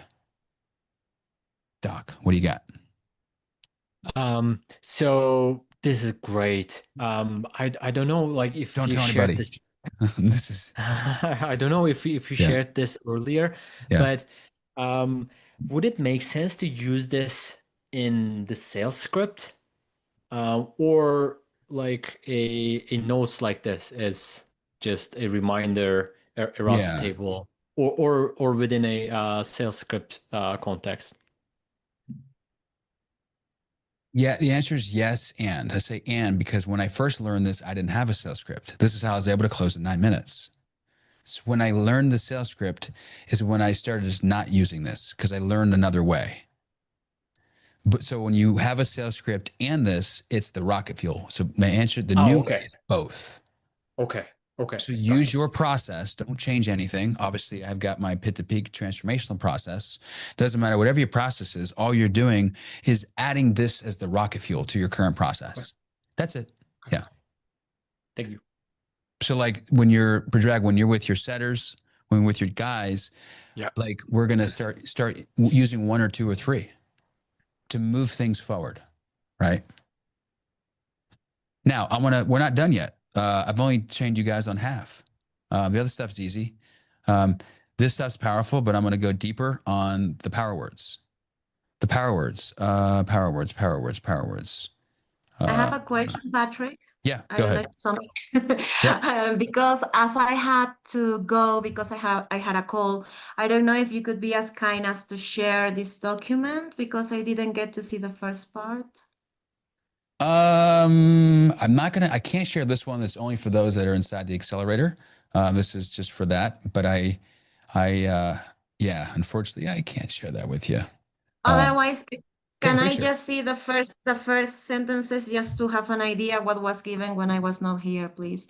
Speaker 1: Doc, what do you got?
Speaker 8: So this is great. I don't know, like if
Speaker 1: Don't
Speaker 8: you
Speaker 1: tell
Speaker 8: shared
Speaker 1: anybody.
Speaker 8: this.
Speaker 1: This is
Speaker 8: I don't know if you
Speaker 1: Yeah.
Speaker 8: shared this earlier,
Speaker 1: Yeah.
Speaker 8: but would it make sense to use this in the sales script, or like a notes like this as just a reminder around
Speaker 1: Yeah.
Speaker 8: the table, or within a sales script context?
Speaker 1: Yeah, the answer is yes. And I say and because when I first learned this, I didn't have a sales script. This is how I was able to close in 9 minutes. So when I learned the sales script is when I started just not using this because I learned another way. But so when you have a sales script and this, it's the rocket fuel. So my answer, the new way is both.
Speaker 8: Okay.
Speaker 1: So use your process. Don't change anything. Obviously, I've got my pit to peak transformational process. Doesn't matter whatever your process is. All you're doing is adding this as the rocket fuel to your current process. That's it. Yeah.
Speaker 8: Thank you.
Speaker 1: So like when you're with your setters, when you're with your guys,
Speaker 2: Yeah.
Speaker 1: like we're gonna start using 1 or 2 or 3 to move things forward, right? Now we're not done yet. I've only trained you guys on half. The other stuff's easy. This stuff's powerful, but I'm going to go deeper on the power words. The power words, power words.
Speaker 7: I have a question, Patrick.
Speaker 1: Yeah,
Speaker 7: I
Speaker 1: go
Speaker 7: don't know
Speaker 1: ahead.
Speaker 7: if some
Speaker 1: Yep.
Speaker 7: because as I had to go because I had a call, I don't know if you could be as kind as to share this document because I didn't get to see the first part.
Speaker 1: I can't share this one. That's only for those that are inside the accelerator. This is just for that. But yeah, unfortunately, I can't share that with you.
Speaker 7: Otherwise,
Speaker 1: Take a
Speaker 7: can I
Speaker 1: picture.
Speaker 7: just see the first sentences just to have an idea what was given when I was not here, please?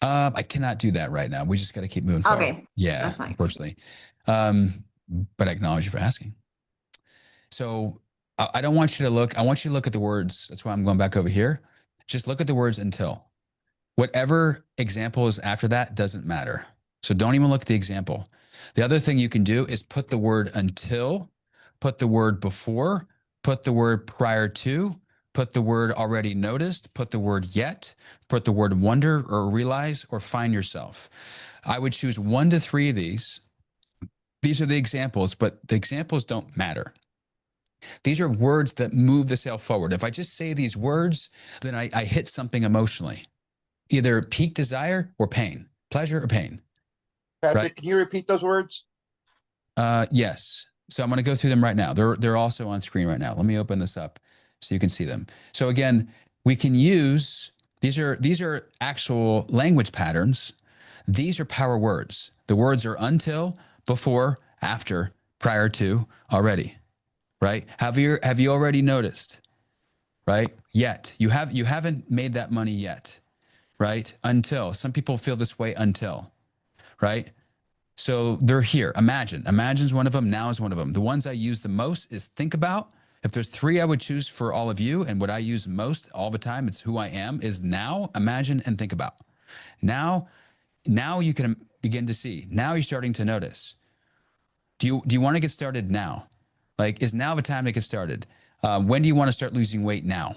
Speaker 1: I cannot do that right now. We just got to keep moving forward.
Speaker 7: Okay,
Speaker 1: Yeah,
Speaker 7: that's fine.
Speaker 1: unfortunately. But I acknowledge you for asking. So I don't want you to look. I want you to look at the words. That's why I'm going back over here. Just look at the words until. Whatever example is after that doesn't matter. So don't even look at the example. The other thing you can do is put the word until, put the word before, put the word prior to, put the word already noticed, put the word yet, put the word wonder or realize or find yourself. I would choose 1 to 3 of these. These are the examples, but the examples don't matter. These are words that move the sale forward. If I just say these words, then I hit something emotionally, either peak desire or pain, pleasure or pain.
Speaker 6: Patrick,
Speaker 1: Right.
Speaker 6: can you repeat those words?
Speaker 1: Yes. So I'm going to go through them right now. They're also on screen right now. Let me open this up so you can see them. So again, we can use these are actual language patterns. These are power words. The words are until, before, after, prior to, already. Right? Have you already noticed? Right? Yet. You haven't made that money yet. Right? Until. Some people feel this way until. Right? So they're here. Imagine's one of them. Now is one of them. The ones I use the most is think about. If there's 3 I would choose for all of you, and what I use most all the time, it's who I am, is now, imagine, and think about. Now you can begin to see. Now you're starting to notice. Do you want to get started now? Like, is now the time to get started? When do you want to start losing weight now?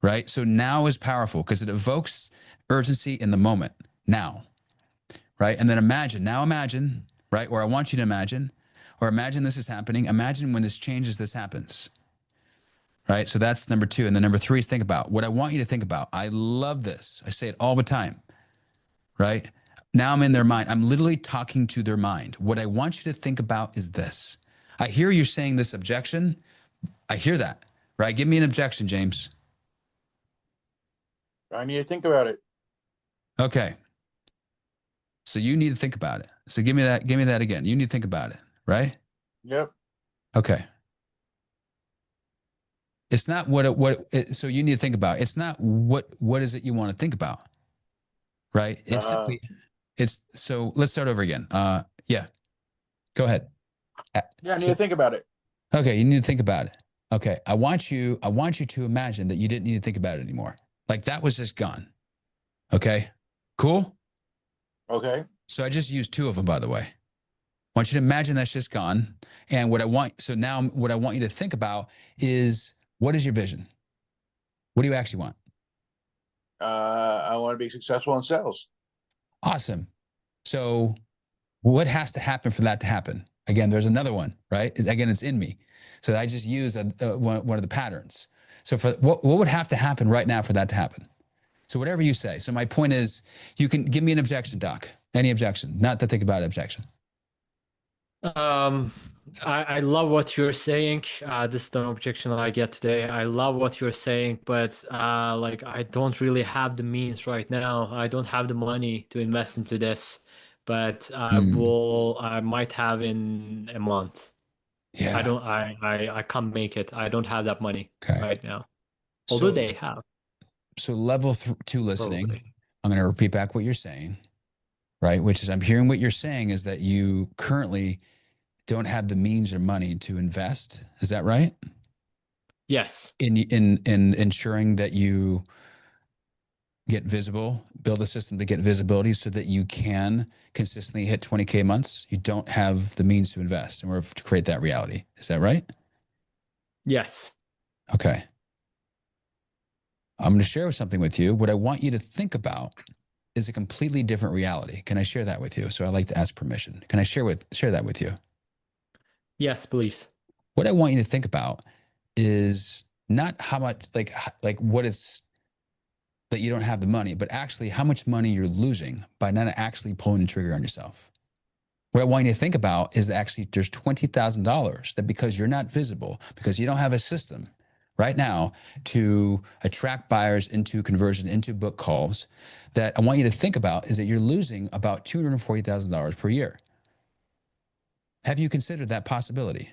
Speaker 1: Right? So now is powerful because it evokes urgency in the moment. Now. Right? And then imagine, right? Or I want you to imagine, or imagine this is happening. Imagine when this changes, this happens. Right? So that's number 2. And then number 3 is think about. What I want you to think about. I love this. I say it all the time. Right? Now I'm in their mind. I'm literally talking to their mind. What I want you to think about is this. I hear you saying this objection. I hear that. Right? Give me an objection, James.
Speaker 6: I need to think about it.
Speaker 1: Okay. So you need to think about it. So give me that again. You need to think about it, right?
Speaker 6: Yep.
Speaker 1: Okay. It's not so you need to think about it. It's not what is it you want to think about, right? It's simply, so let's start over again. Yeah, go ahead.
Speaker 6: Yeah, I need to think about it.
Speaker 1: Okay, you need to think about it. Okay, I want you to imagine that you didn't need to think about it anymore. Like that was just gone. Okay, cool.
Speaker 6: Okay.
Speaker 1: So I just used 2 of them, by the way. I want you to imagine that's just gone. And what I want you to think about is, what is your vision? What do you actually want?
Speaker 6: I want to be successful in sales.
Speaker 1: Awesome. So what has to happen for that to happen? Again, there's another one, right? Again, it's in me. So I just use one of the patterns. So for what would have to happen right now for that to happen? So whatever you say. So my point is, you can give me an objection, Doc. Any objection, not to think about objection.
Speaker 8: I love what you're saying. This is the objection I get today. I love what you're saying, but like I don't really have the means right now. I don't have the money to invest into this, but I might have in a month.
Speaker 1: Yeah.
Speaker 8: I can't make it. I don't have that money right now. Although
Speaker 1: So,
Speaker 8: they have.
Speaker 1: so level 2 listening,
Speaker 8: Probably.
Speaker 1: I'm going to repeat back what you're saying, right? Which is, I'm hearing what you're saying is that you currently don't have the means or money to invest. Is that right?
Speaker 8: Yes.
Speaker 1: In ensuring that you get visible, build a system to get visibility so that you can consistently hit 20K months. You don't have the means to invest in order to create that reality. Is that right?
Speaker 8: Yes.
Speaker 1: Okay. I'm going to share something with you. What I want you to think about is a completely different reality. Can I share that with you? So I like to ask permission. Can I share that with you?
Speaker 8: Yes, please.
Speaker 1: What I want you to think about is not how much, like what it's that you don't have the money, but actually how much money you're losing by not actually pulling the trigger on yourself. What I want you to think about is actually there's $20,000 that because you're not visible, because you don't have a system right now to attract buyers into conversion, into book calls, that I want you to think about is that you're losing about $240,000 per year. Have you considered that possibility?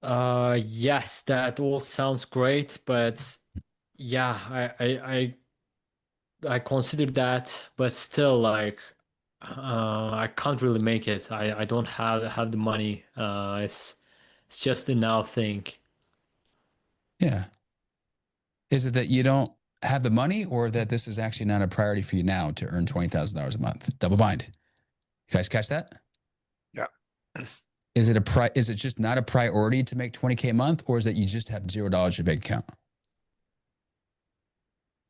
Speaker 8: Yes, that all sounds great, but yeah, I consider that, but still, like, I can't really make it. I don't have the money. It's just a now thing.
Speaker 1: Yeah. Is it that you don't have the money or that this is actually not a priority for you now to earn $20,000 a month? Double bind. You guys catch that?
Speaker 2: Yeah.
Speaker 1: Is it just not a priority to make 20K a month, or is it you just have $0 in your bank account?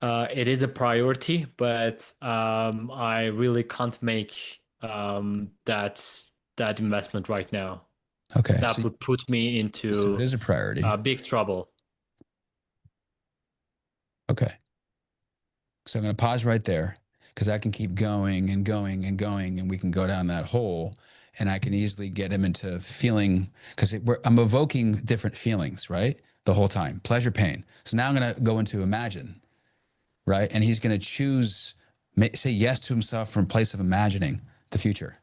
Speaker 8: It is a priority, but I really can't make that investment right now.
Speaker 1: Okay.
Speaker 8: That would put me
Speaker 1: So
Speaker 8: into
Speaker 1: it is a priority.
Speaker 8: big trouble.
Speaker 1: Okay. So I'm going to pause right there because I can keep going and going and going, and we can go down that hole, and I can easily get him into feeling because I'm evoking different feelings, right? The whole time, pleasure, pain. So now I'm going to go into imagine, right? And he's going to choose, say yes to himself from a place of imagining the future,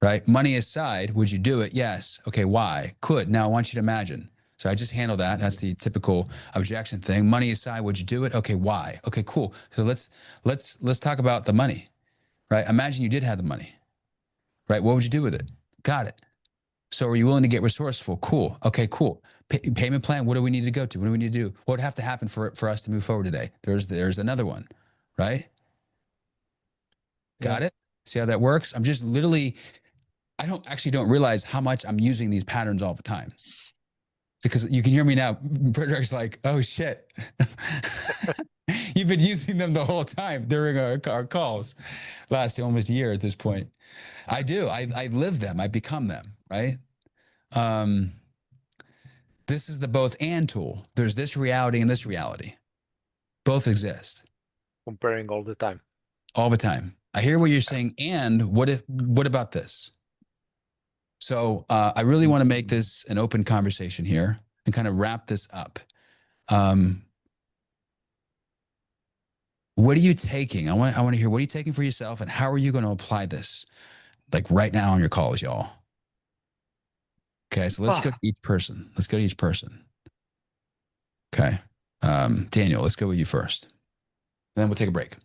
Speaker 1: right? Money aside, would you do it? Yes. Okay. Why? Could. Now I want you to imagine. So I just handle that. That's the typical objection thing. Money aside, would you do it? Okay. Why? Okay. Cool. So let's talk about the money, right? Imagine you did have the money, right? What would you do with it? Got it. So are you willing to get resourceful? Cool. Okay. Cool. Payment plan. What do we need to go to? What do we need to do? What would have to happen for us to move forward today? There's another one, right? Got it. See how that works? I'm just literally. I don't realize how much I'm using these patterns all the time. Because you can hear me now. Frederick's like, oh shit. You've been using them the whole time during our calls. Last almost a year at this point. I do. I live them. I become them, right? This is the both and tool. There's this reality and this reality. Both exist.
Speaker 2: Comparing all the time.
Speaker 1: All the time. I hear what you're saying. And what about this? So I really want to make this an open conversation here and kind of wrap this up. What are you taking? I want to hear what are you taking for yourself and how are you going to apply this like right now on your calls, y'all? Okay, so let's go to each person. Okay. Daniel, let's go with you first. Then we'll take a break.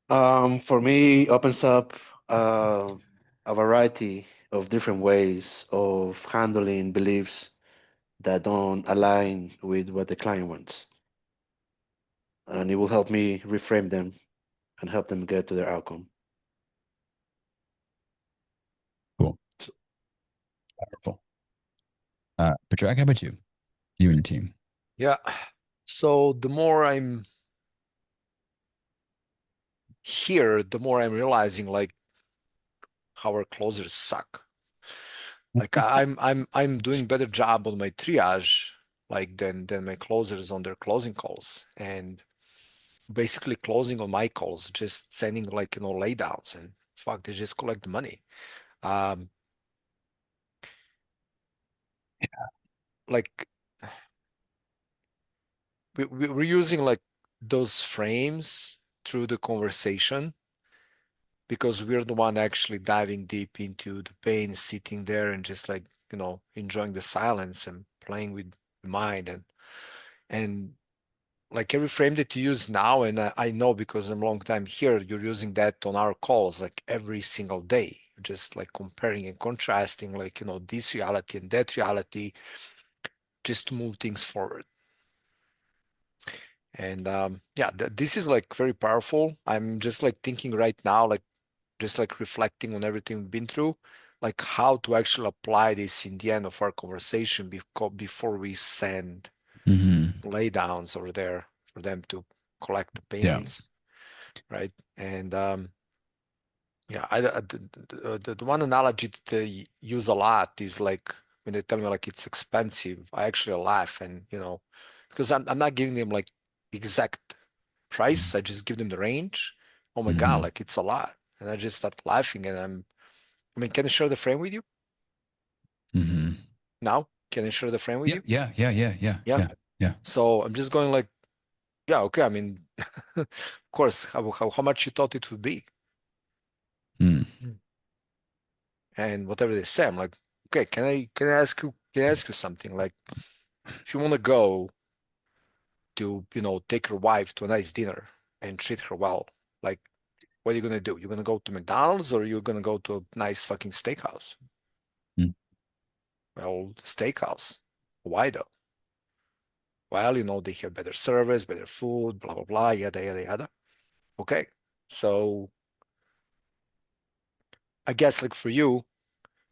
Speaker 5: For me, opens up a variety of different ways of handling beliefs that don't align with what the client wants. And it will help me reframe them and help them get to their outcome.
Speaker 1: Cool. Powerful. Patrick, how about you? You and your team.
Speaker 2: Yeah. So the more I'm here, the more I'm realizing like how our closers suck. Like I'm doing better job on my triage like than my closers on their closing calls, and basically closing on my calls, just sending like laydowns, and fuck, they just collect the money. Like we're using like those frames through the conversation because we're the one actually diving deep into the pain, sitting there and just like enjoying the silence and playing with the mind, and like every frame that you use now, and I know because I'm a long time here, you're using that on our calls like every single day, just like comparing and contrasting like this reality and that reality, just to move things forward. And yeah, this is like very powerful. I'm just like thinking right now, like just like reflecting on everything we've been through, like how to actually apply this in the end of our conversation before we send laydowns over there for them to collect the payments, right? And Yeah, the one analogy that they use a lot is like when they tell me like it's expensive, I actually laugh and because I'm not giving them like exact price, I just give them the range. Oh my God, like it's a lot. And I just start laughing and I mean, can I share the frame with you
Speaker 1: Mm-hmm.
Speaker 2: now? Can I share the frame with
Speaker 1: Yeah,
Speaker 2: you?
Speaker 1: yeah, yeah, yeah, yeah,
Speaker 2: Yeah.
Speaker 1: yeah, yeah.
Speaker 2: So I'm just going like, yeah, okay. I mean, of course, how much you thought it would be?
Speaker 1: Mm.
Speaker 2: And whatever they say, I'm like, okay, can I ask you something? Like, if you want to go to, take your wife to a nice dinner and treat her well, like, what are you gonna do? You're gonna go to McDonald's or you're gonna go to a nice fucking steakhouse?
Speaker 1: Mm.
Speaker 2: Well, steakhouse. Why though? Well, they have better service, better food, blah blah blah, yada yada yada. Okay, so I guess like for you,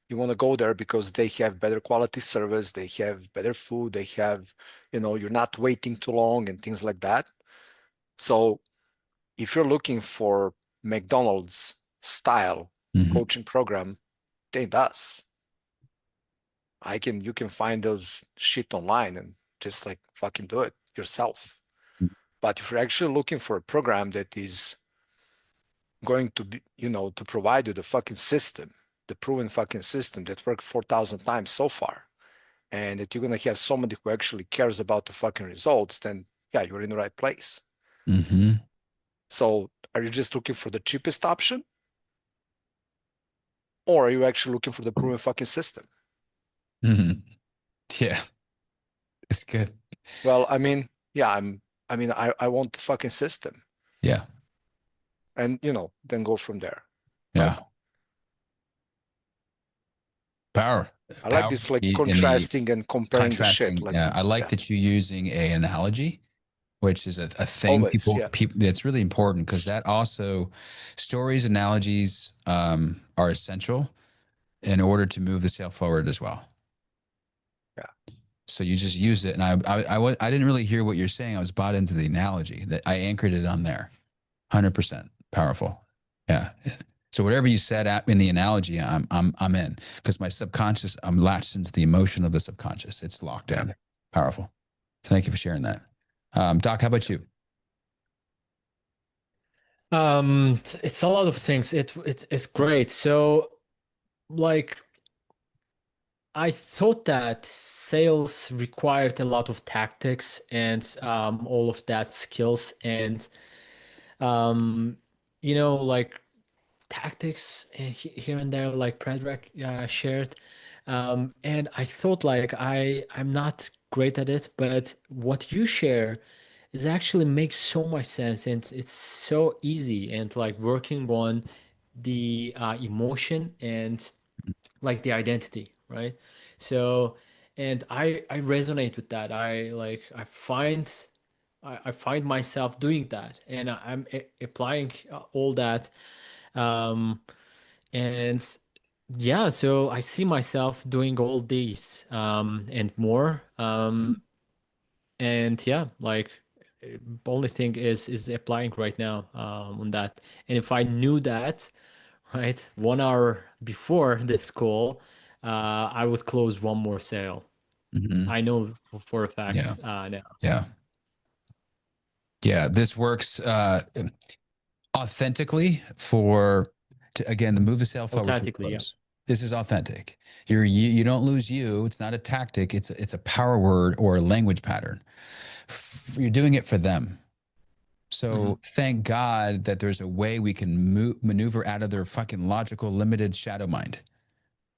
Speaker 2: you want to go there because they have better quality service, they have better food, they have, you're not waiting too long and things like that. So if you're looking for McDonald's style
Speaker 1: Mhm.
Speaker 2: coaching program, they does. You can find those shit online and just like fucking do it yourself. But if you're actually looking for a program that is going to be, to provide you the fucking system, the proven fucking system that worked 4,000 times so far, and that you're gonna have somebody who actually cares about the fucking results, then yeah, you're in the right place.
Speaker 1: Mm-hmm.
Speaker 2: So are you just looking for the cheapest option? Or are you actually looking for the proven fucking system?
Speaker 1: Mm-hmm. Yeah, it's good.
Speaker 2: Well, I mean, yeah, I want the fucking system.
Speaker 1: Yeah,
Speaker 2: And then go from there.
Speaker 1: yeah.
Speaker 2: But
Speaker 1: Power,
Speaker 2: I like
Speaker 1: power
Speaker 2: this like
Speaker 1: in the
Speaker 2: contrasting and comparing the shit.
Speaker 1: contrasting.
Speaker 2: Like,
Speaker 1: Yeah, I like
Speaker 2: yeah,
Speaker 1: that you're using a analogy, which is a thing
Speaker 2: always,
Speaker 1: people
Speaker 2: yeah.
Speaker 1: people that's really important because that also stories, analogies are essential in order to move the sale forward as well.
Speaker 2: Yeah.
Speaker 1: So you just use it, and I didn't really hear what you're saying. I was bought into the analogy that I anchored it on there. 100% powerful. Yeah. So whatever you said in the analogy, I'm in because my subconscious, I'm latched into the emotion of the subconscious. It's locked
Speaker 2: Yeah.
Speaker 1: in. Powerful. Thank you for sharing that. Doc, how about you?
Speaker 8: It's a lot of things. It's great. So, like, I thought that sales required a lot of tactics and all of that skills and um, like tactics here and there, like Predrag shared. And I thought like I'm not great at it, but what you share is actually makes so much sense and it's so easy and like working on the emotion and like the identity, right? So, and I resonate with that. I find myself doing that, and I'm applying all that, um, and yeah. So I see myself doing all these and more, and yeah, like only thing is applying right now on that. And if I knew that right? 1 hour before this call, I would close one more sale.
Speaker 1: Mm-hmm.
Speaker 8: I know for a fact
Speaker 1: Yeah.
Speaker 8: now.
Speaker 1: Yeah. Yeah. This works authentically again, to move the sale forward to a
Speaker 8: Authentically, yeah.
Speaker 1: close. This is authentic. You don't lose you. It's not a tactic. It's a power word or a language pattern. You're doing it for them. So thank God that there's a way we can maneuver out of their fucking logical, limited shadow mind.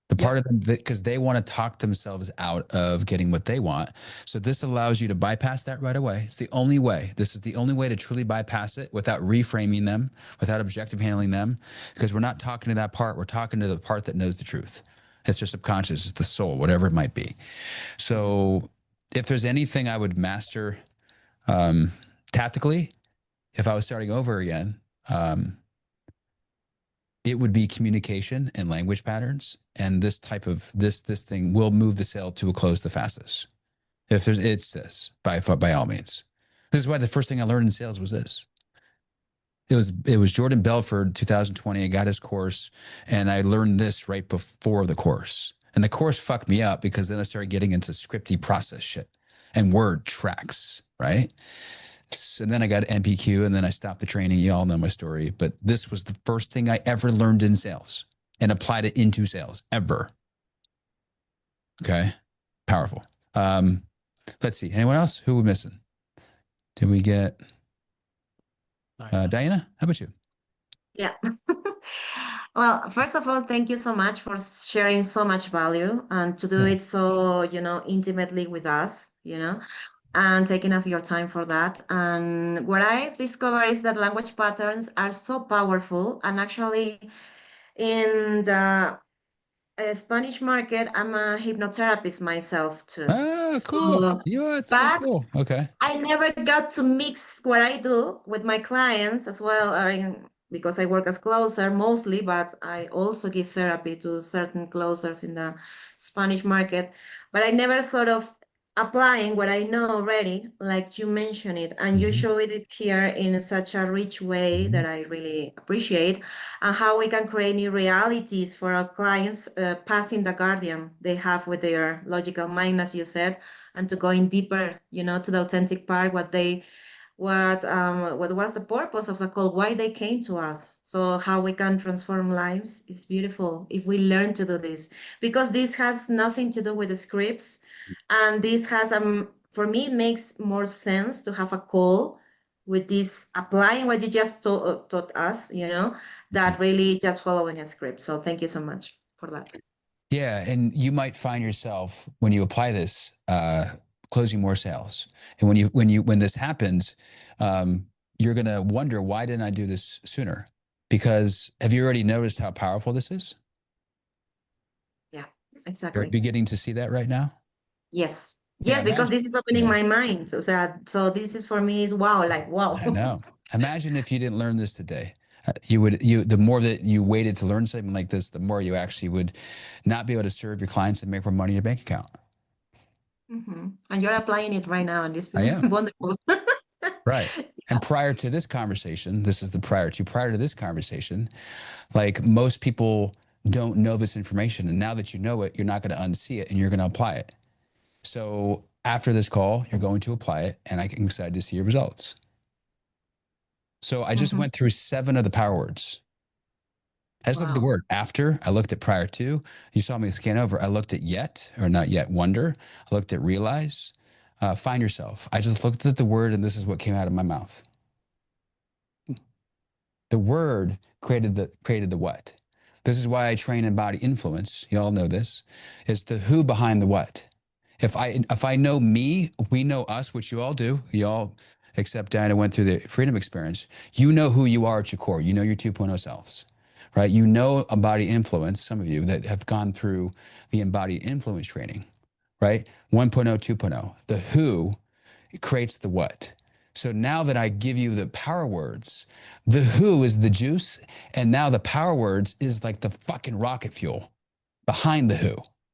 Speaker 1: The part of them because they want to talk themselves out of getting what they want. So this allows you to bypass that right away. It's the only way. This is the only way to truly bypass it without reframing them, without objective handling them, because we're not talking to that part. We're talking to the part that knows the truth. It's their subconscious, it's the soul, whatever it might be. So if there's anything I would master tactically, if I was starting over again, it would be communication and language patterns, and this type of this thing will move the sale to a close the fastest. If there's, it's this by all means. This is why the first thing I learned in sales was this. It was Jordan Belford, 2020. I got his course, and I learned this right before the course. And the course fucked me up because then I started getting into scripty process shit and word tracks, right? So then I got MPQ, and then I stopped the training. You all know my story, but this was the first thing I ever learned in sales and applied it into sales ever. Okay, powerful. Let's see. Anyone else? Who are we missing? Did we get Diana? How about you?
Speaker 7: Yeah. Well, first of all, thank you so much for sharing so much value and to do
Speaker 1: Yeah.
Speaker 7: it so, intimately with us, and taking up your time for that. And what I've discovered is that language patterns are so powerful. And actually, in the Spanish market, I'm a hypnotherapist myself too.
Speaker 1: Oh, cool.
Speaker 7: So,
Speaker 1: That's so
Speaker 7: but
Speaker 1: cool. Okay.
Speaker 7: I never got to mix what I do with my clients as well, because I work as closer mostly, but I also give therapy to certain closers in the Spanish market. But I never thought of applying what I know already, like you mentioned it, and you
Speaker 1: Mhm.
Speaker 7: showed it here in such a rich way
Speaker 1: Mhm.
Speaker 7: that I really appreciate, and how we can create new realities for our clients, passing the guardian they have with their logical mind, as you said, and to go in deeper, to the authentic part, what was the purpose of the call, why they came to us. So how we can transform lives is beautiful if we learn to do this, because this has nothing to do with the scripts, and this has for me it makes more sense to have a call with this, applying what you just taught us, that really just following a script. So thank you so much for that.
Speaker 1: Yeah, and you might find yourself when you apply this, closing more sales. And when this happens, you're gonna wonder, why didn't I do this sooner? Because have you already noticed how powerful this is?
Speaker 7: Yeah,
Speaker 1: You're
Speaker 7: exactly.
Speaker 1: beginning to see that right now.
Speaker 7: Yes.
Speaker 1: Yeah,
Speaker 7: Yes, because this is opening
Speaker 1: yeah,
Speaker 7: my mind. So this is for me is wow, like wow.
Speaker 1: I know. Imagine if you didn't learn this today. The more that you waited to learn something like this, the more you actually would not be able to serve your clients and make more money in your bank account.
Speaker 7: And you're applying it right now, and it's
Speaker 1: I am.
Speaker 7: wonderful.
Speaker 1: Right. And prior to this conversation, this is the prior to this conversation, like most people don't know this information. And now that you know it, you're not going to unsee it and you're going to apply it. So after this call, you're going to apply it, and I'm excited to see your results. So I just went through 7 of the power words. I just looked at the
Speaker 7: Wow.
Speaker 1: word after. I looked at prior to. You saw me scan over. I looked at yet or not yet, wonder. I looked at realize, find yourself. I just looked at the word, and this is what came out of my mouth. The word created the what. This is why I train in body influence. You all know this. Is the who behind the what. If I know me, we know us, which you all do. You all, except Diana went through the freedom experience. You know who you are at your core. You know your 2.0 selves, right? You know embodied influence. Some of you that have gone through the embodied influence training, right? 1.0, 2.0. The who creates the what. So now that I give you the power words, the who is the juice, and now the power words is like the fucking rocket fuel behind the who.